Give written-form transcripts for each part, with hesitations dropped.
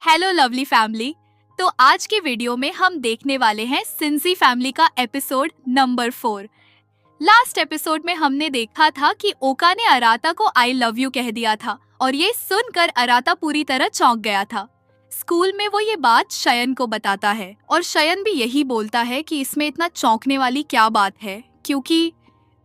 Hello lovely family. तो आज के वीडियो में हम देखने वाले हैं सिंजी फैमिली का एपिसोड नंबर 4। लास्ट एपिसोड में हमने देखा था कि ओका ने अराता को आई लव यू कह दिया था और ये सुनकर अराता पूरी तरह चौंक गया था। स्कूल में वो ये बात शयन को बताता है और शयन भी यही बोलता है कि इसमें इतना चौंकने वाली क्या बात है, क्योंकि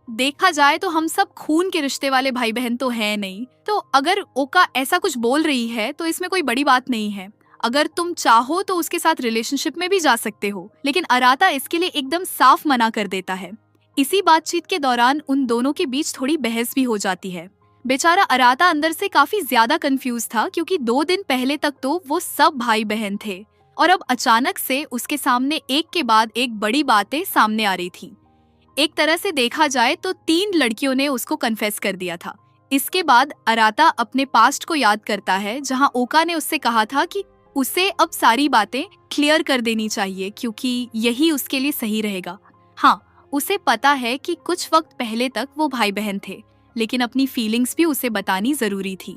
देखा जाए तो हम सब खून के रिश्ते वाले भाई बहन तो है नहीं। तो अगर ओका ऐसा कुछ बोल रही है तो इसमें कोई बड़ी बात नहीं है। अगर तुम चाहो तो उसके साथ रिलेशनशिप में भी जा सकते हो, लेकिन अराता इसके लिए एकदम साफ मना कर देता है। इसी बातचीत के दौरान उन दोनों के बीच थोड़ी बहस भी हो जाती है। बेचारा अराता अंदर से काफी ज्यादा कंफ्यूज था, क्योंकि 2 दिन पहले तक तो वो सब भाई बहन थे और अब अचानक से उसके सामने एक के बाद एक बड़ी बातें सामने आ रही थी। एक तरह से देखा जाए तो 3 लड़कियों ने उसको कन्फेस कर दिया था। इसके बाद अराता अपने पास्ट को याद करता है, जहां ओका ने उससे कहा था कि उसे अब सारी बातें क्लियर कर देनी चाहिए, क्योंकि यही उसके लिए सही रहेगा। हाँ, उसे पता है कि कुछ वक्त पहले तक वो भाई बहन थे, लेकिन अपनी फीलिंग्स भी उसे बतानी जरूरी थी।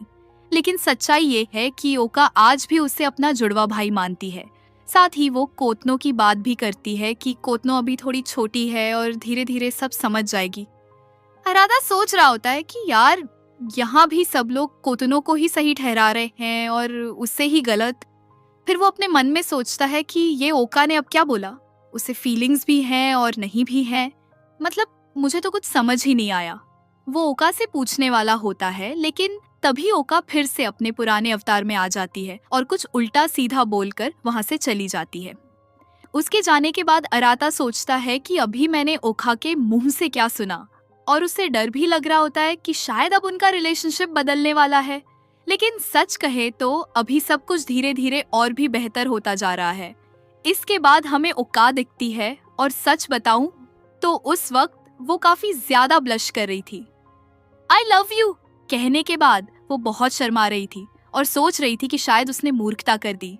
लेकिन सच्चाई ये है कि ओका आज भी उसे अपना जुड़वा भाई मानती है। साथ ही वो कोतनो की बात भी करती है कि कोतनो अभी थोड़ी छोटी है और धीरे धीरे सब समझ जाएगी। अरादा सोच रहा होता है कि यार, यहाँ भी सब लोग कोतनो को ही सही ठहरा रहे हैं और उससे ही गलत। फिर वो अपने मन में सोचता है कि ये ओका ने अब क्या बोला, उसे फीलिंग्स भी हैं और नहीं भी हैं। मतलब मुझे तो कुछ समझ ही नहीं आया। वो ओका से पूछने वाला होता है, लेकिन तभी ओका फिर से अपने पुराने अवतार में आ जाती है और कुछ उल्टा सीधा बोलकर वहां से चली जाती है। उसके जाने के बाद अराता सोचता है कि अभी मैंने ओका के मुंह से क्या सुना, और उसे डर भी लग रहा होता है कि शायद अब उनका रिलेशनशिप बदलने वाला है। लेकिन सच कहे तो अभी सब कुछ धीरे धीरे और भी बेहतर होता जा रहा है। इसके बाद हमें ओका दिखती है और सच बताऊं तो उस वक्त वो काफी ज्यादा ब्लश कर रही थी। आई लव यू कहने के बाद वो बहुत शर्मा रही थी और सोच रही थी कि शायद उसने मूर्खता कर दी।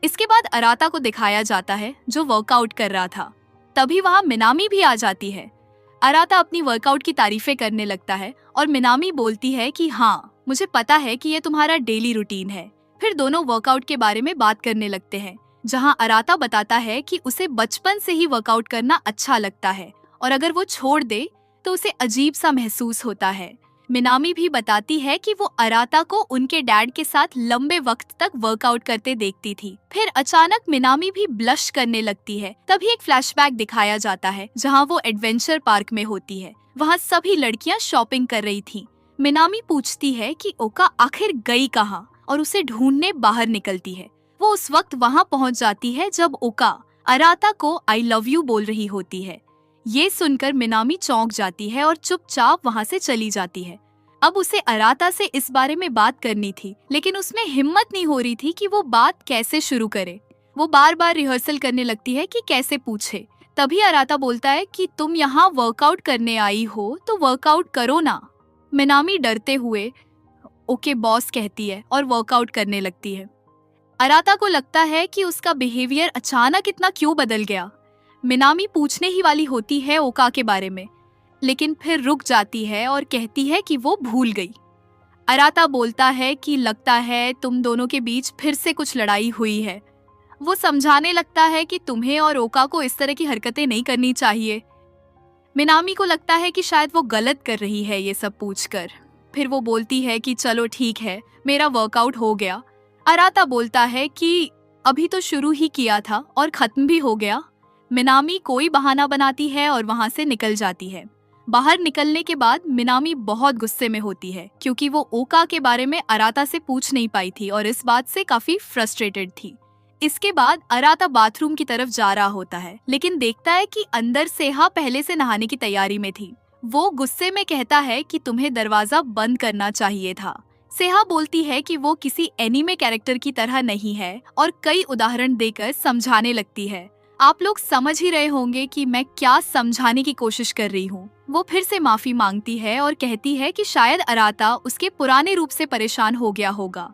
इसके बाद अराता को दिखाया जाता है जो वर्कआउट कर रहा था। तभी वहाँ मिनामी भी आ जाती है। अराता अपनी वर्कआउट की तारीफें करने लगता है और मिनामी बोलती है कि हाँ, मुझे पता है कि ये तुम्हारा डेली रूटीन है। फिर दोनों वर्कआउट के बारे में बात करने लगते हैं, जहाँ अराता बताता है कि उसे बचपन से ही वर्कआउट करना अच्छा लगता है और अगर वो छोड़ दे तो उसे अजीब सा महसूस होता है। मिनामी भी बताती है कि वो अराता को उनके डैड के साथ लंबे वक्त तक वर्कआउट करते देखती थी। फिर अचानक मिनामी भी ब्लश करने लगती है। तभी एक फ्लैशबैक दिखाया जाता है, जहां वो एडवेंचर पार्क में होती है। वहां सभी लड़कियां शॉपिंग कर रही थीं। मिनामी पूछती है कि ओका आखिर गई कहाँ और उसे ढूंढने बाहर निकलती है। वो उस वक्त वहां पहुंच जाती है जब ओका अराता को आई लव यू बोल रही होती है। ये सुनकर मिनामी चौंक जाती है और चुपचाप वहां से चली जाती है। अब उसे अराता से इस बारे में बात करनी थी, लेकिन उसमें हिम्मत नहीं हो रही थी कि वो बात कैसे शुरू करे। वो बार बार रिहर्सल करने लगती है कि कैसे पूछे। तभी अराता बोलता है कि तुम यहाँ वर्कआउट करने आई हो तो वर्कआउट करो ना। मिनामी डरते हुए ओके बॉस कहती है और वर्कआउट करने लगती है। अराता को लगता है कि उसका बिहेवियर अचानक इतना क्यों बदल गया। मिनामी पूछने ही वाली होती है ओका के बारे में, लेकिन फिर रुक जाती है और कहती है कि वो भूल गई। अराता बोलता है कि लगता है तुम दोनों के बीच फिर से कुछ लड़ाई हुई है। वो समझाने लगता है कि तुम्हें और ओका को इस तरह की हरकतें नहीं करनी चाहिए। मिनामी को लगता है कि शायद वो गलत कर रही है ये सब पूछकर। फिर वो बोलती है कि चलो ठीक है, मेरा वर्कआउट हो गया। अराता बोलता है कि अभी तो शुरू ही किया था और खत्म भी हो गया। मिनामी कोई बहाना बनाती है और वहां से निकल जाती है। बाहर निकलने के बाद मिनामी बहुत गुस्से में होती है, क्योंकि वो ओका के बारे में अराता से पूछ नहीं पाई थी और इस बात से काफी फ्रस्ट्रेटेड थी। इसके बाद अराता बाथरूम की तरफ जा रहा होता है, लेकिन देखता है कि अंदर सेहा पहले से नहाने की तैयारी में थी। वो गुस्से में कहता है कि तुम्हें दरवाजा बंद करना चाहिए था। सेहा बोलती है कि वो किसी एनीमे कैरेक्टर की तरह नहीं है और कई उदाहरण देकर समझाने लगती है। आप लोग समझ ही रहे होंगे कि मैं क्या समझाने की कोशिश कर रही हूँ। वो फिर से माफी मांगती है और कहती है कि शायद अराता उसके पुराने रूप से परेशान हो गया होगा।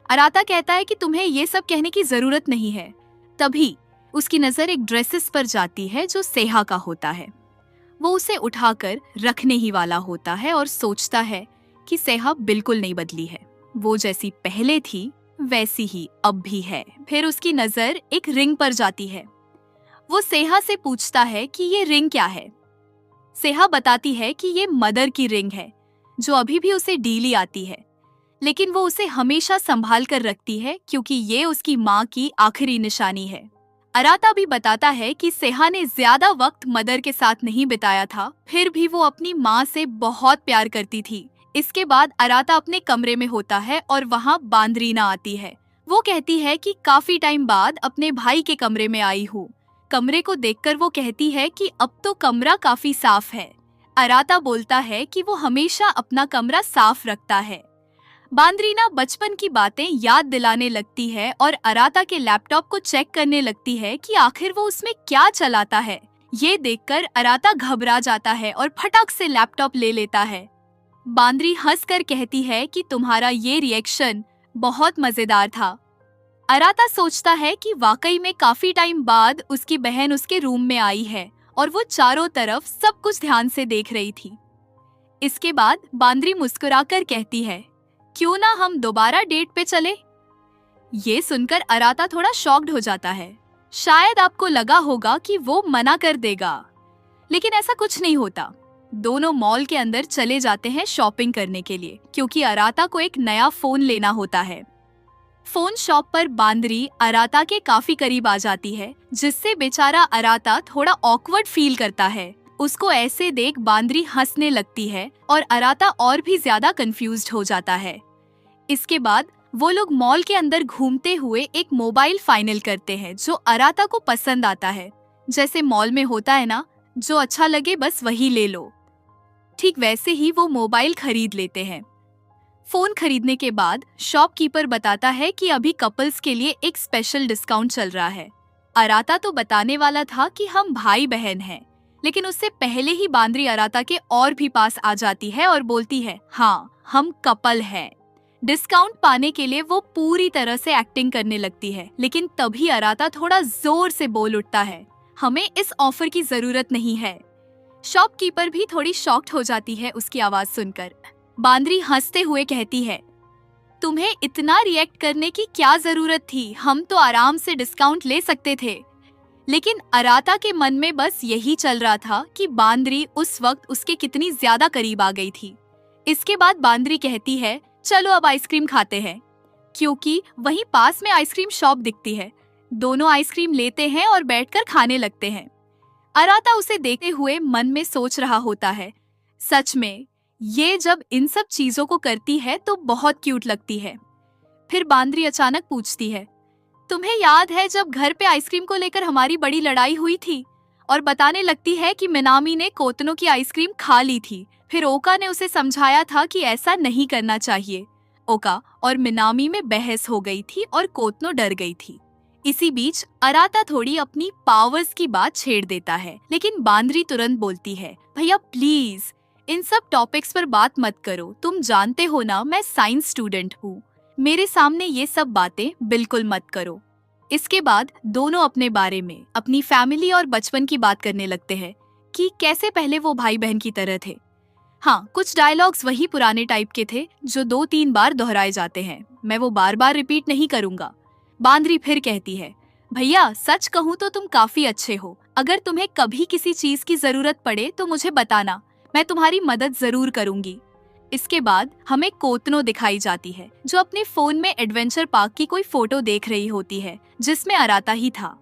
अराता कहता है कि तुम्हें ये सब कहने की जरूरत नहीं है। तभी उसकी नजर एक ड्रेसेस पर जाती है जो सेहा का होता है। वो उसे उठाकर रखने ही वाला होता है और सोचता है कि सेहा बिल्कुल नहीं बदली है। वो जैसी पहले थी वैसी ही अब भी है। फिर उसकी नजर एक रिंग पर जाती है। वो सेहा से पूछता है कि ये रिंग क्या है। सेहा बताती है कि ये मदर की रिंग है जो अभी भी उसे डीली आती है, लेकिन वो उसे हमेशा संभाल कर रखती है क्योंकि ये उसकी माँ की आखिरी निशानी है। अराता भी बताता है कि सेहा ने ज्यादा वक्त मदर के साथ नहीं बिताया था, फिर भी वो अपनी माँ से बहुत प्यार करती थी। इसके बाद अराता अपने कमरे में होता है और वहाँ बांदरीना आती है। वो कहती है कि काफी टाइम बाद अपने भाई के कमरे में आई हूँ। कमरे को देखकर वो कहती है कि अब तो कमरा काफी साफ है। अराता बोलता है कि वो हमेशा अपना कमरा साफ रखता है। बांदरीना बचपन की बातें याद दिलाने लगती है और अराता के लैपटॉप को चेक करने लगती है कि आखिर वो उसमें क्या चलाता है। ये देखकर अराता घबरा जाता है और फटाक से लैपटॉप ले लेता है। बांदरी हंसकर कहती है कि तुम्हारा ये रिएक्शन बहुत मजेदार था। अराता सोचता है कि वाकई में काफी टाइम बाद उसकी बहन उसके रूम में आई है और वो चारों तरफ सब कुछ ध्यान से देख रही थी। इसके बाद बांदरी मुस्कुराकर कहती है, क्यों ना हम दोबारा डेट पे चले। ये सुनकर अराता थोड़ा शॉक्ड हो जाता है। शायद आपको लगा होगा कि वो मना कर देगा, लेकिन ऐसा कुछ नहीं होता। दोनों मॉल के अंदर चले जाते हैं शॉपिंग करने के लिए, क्योंकि अराता को एक नया फोन लेना होता है। फोन शॉप पर बांदरी अराता के काफी करीब आ जाती है, जिससे बेचारा अराता थोड़ा ऑकवर्ड फील करता है। उसको ऐसे देख बांदरी हंसने लगती है और अराता और भी ज्यादा कंफ्यूज्ड हो जाता है। इसके बाद वो लोग मॉल के अंदर घूमते हुए एक मोबाइल फाइनल करते हैं जो अराता को पसंद आता है। जैसे मॉल में होता है ना, जो अच्छा लगे बस वही ले लो। ठीक वैसे ही वो मोबाइल खरीद लेते हैं। फोन खरीदने के बाद शॉपकीपर बताता है कि अभी कपल्स के लिए एक स्पेशल डिस्काउंट चल रहा है। अराता तो बताने वाला था कि हम भाई बहन हैं, लेकिन उससे पहले ही बांदरी अराता के और भी पास आ जाती है और बोलती है, हाँ हम कपल हैं। डिस्काउंट पाने के लिए वो पूरी तरह से एक्टिंग करने लगती है, लेकिन तभी अराता थोड़ा जोर से बोल उठता है, हमें इस ऑफर की जरूरत नहीं है। शॉपकीपर भी थोड़ी शॉक्ड हो जाती है उसकी आवाज सुनकर। बांदरी हंसते हुए कहती है, तुम्हें इतना रिएक्ट करने की क्या जरूरत थी, हम तो आराम से डिस्काउंट ले सकते थे। लेकिन अराता के मन में बस यही चल रहा था कि बांदरी उस वक्त उसके कितनी ज्यादा करीब आ गई थी। इसके बाद बांदरी कहती है, चलो अब आइसक्रीम खाते हैं, क्योंकि वहीं पास में आइसक्रीम शॉप दिखती है। दोनों आइसक्रीम लेते हैं और बैठकर खाने लगते हैं। अराता उसे देखते हुए मन में सोच रहा होता है, सच में ये जब इन सब चीजों को करती है तो बहुत क्यूट लगती है। फिर बांदरी अचानक पूछती है, तुम्हें याद है जब घर पे आइसक्रीम को लेकर हमारी बड़ी लड़ाई हुई थी? और बताने लगती है कि मिनामी ने कोतनो की आइसक्रीम खा ली थी। फिर ओका ने उसे समझाया था कि ऐसा नहीं करना चाहिए। ओका और मिनामी में बहस हो गई थी और कोतनो डर गई थी। इसी बीच अराता थोड़ी अपनी पावर्स की बात छेड़ देता है, लेकिन बांदरी तुरंत बोलती है, भैया प्लीज इन सब टॉपिक्स पर बात मत करो, तुम जानते हो ना मैं साइंस स्टूडेंट हूँ, मेरे सामने ये सब बातें बिल्कुल मत करो। इसके बाद दोनों अपने बारे में, अपनी फैमिली और बचपन की बात करने लगते हैं कि कैसे पहले वो भाई बहन की तरह थे। हाँ, कुछ डायलॉग्स वही पुराने टाइप के थे जो 2-3 बार दोहराए जाते हैं, मैं वो बार बार रिपीट नहीं करूँगा। बांदरी फिर कहती है, भैया सच कहूँ तो तुम काफी अच्छे हो, अगर तुम्हें कभी किसी चीज की जरूरत पड़े तो मुझे बताना, मैं तुम्हारी मदद जरूर करूंगी। इसके बाद हमें कोतनो दिखाई जाती है जो अपने फोन में एडवेंचर पार्क की कोई फोटो देख रही होती है जिसमें अराता ही था।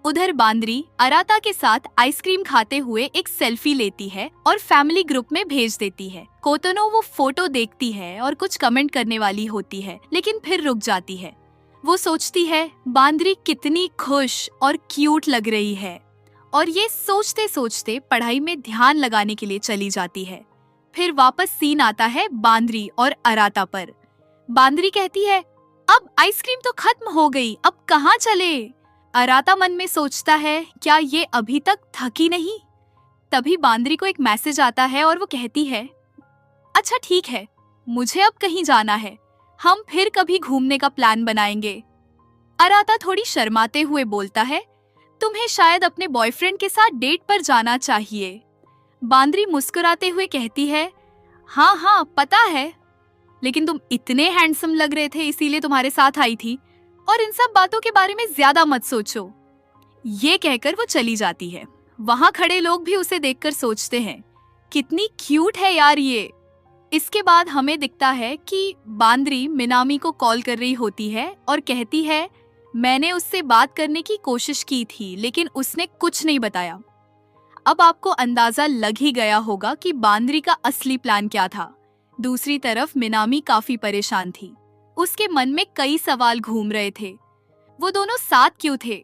उधर बांदरी अराता के साथ आइसक्रीम खाते हुए एक सेल्फी लेती है और फैमिली ग्रुप में भेज देती है। कोतनो वो फोटो देखती है और कुछ कमेंट करने वाली होती है, लेकिन फिर रुक जाती है। वो सोचती है बांदरी कितनी खुश और क्यूट लग रही है, और ये सोचते सोचते पढ़ाई में ध्यान लगाने के लिए चली जाती है। फिर वापस सीन आता है बांदरी और अराता पर। बांदरी कहती है, अब आइसक्रीम तो खत्म हो गई, अब कहाँ चले? अराता मन में सोचता है, क्या ये अभी तक थकी नहीं? तभी बांदरी को एक मैसेज आता है और वो कहती है, अच्छा ठीक है, मुझे अब कहीं जाना है, हम फिर कभी घूमने का प्लान बनाएंगे। अराता थोड़ी शर्माते हुए बोलता है, तुम्हें शायद अपने बॉयफ्रेंड के साथ डेट पर जाना चाहिए। बांदरी मुस्कुराते हुए कहती है, हाँ हाँ पता है। लेकिन तुम इतने हैंडसम लग रहे थे इसीलिए तुम्हारे साथ आई थी, और इन सब बातों के बारे में ज्यादा मत सोचो। ये कहकर वो चली जाती है। वहां खड़े लोग भी उसे देखकर सोचते हैं, कितनी क्यूट है यार ये। इसके बाद हमें दिखता है कि बांद्री मिनामी को कॉल कर रही होती है और कहती है, मैंने उससे बात करने की कोशिश की थी लेकिन उसने कुछ नहीं बताया। अब आपको अंदाजा लग ही गया होगा कि बांद्री का असली प्लान क्या था। दूसरी तरफ मिनामी काफी परेशान थी। उसके मन में कई सवाल घूम रहे थे। वो दोनों साथ क्यों थे?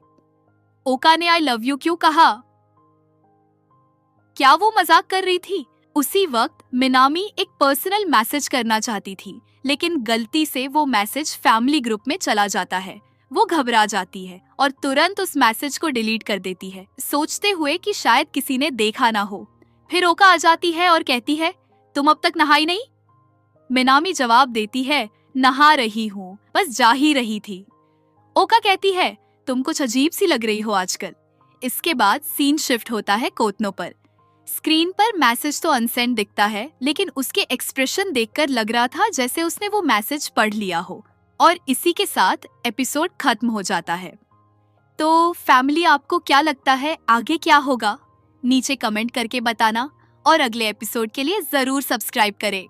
ओका ने आई लव यू क्यों कहा? क्या वो मजाक कर रही थी? उसी वक्त मिनामी एक पर्सनल मैसेज करना चाहती थी, लेकिन गलती से वो मैसेज फैमिली ग्रुप में चला जाता है। वो घबरा जाती है और तुरंत उस मैसेज को डिलीट कर देती है, सोचते हुए कि शायद किसी ने देखा ना हो। फिर ओका आ जाती है और कहती है, तुम अब तक नहाई नहीं? मिनामी जवाब देती है, नहा रही हूँ, बस जा ही रही थी। ओका कहती है, तुम कुछ अजीब सी लग रही हो आजकल। इसके बाद सीन शिफ्ट होता है कोतनो पर। स्क्रीन पर मैसेज तो अनसेंड दिखता है, लेकिन उसके एक्सप्रेशन देखकर लग रहा था जैसे उसने वो मैसेज पढ़ लिया हो। और इसी के साथ एपिसोड खत्म हो जाता है। तो फैमिली, आपको क्या लगता है आगे क्या होगा? नीचे कमेंट करके बताना और अगले एपिसोड के लिए जरूर सब्सक्राइब करें।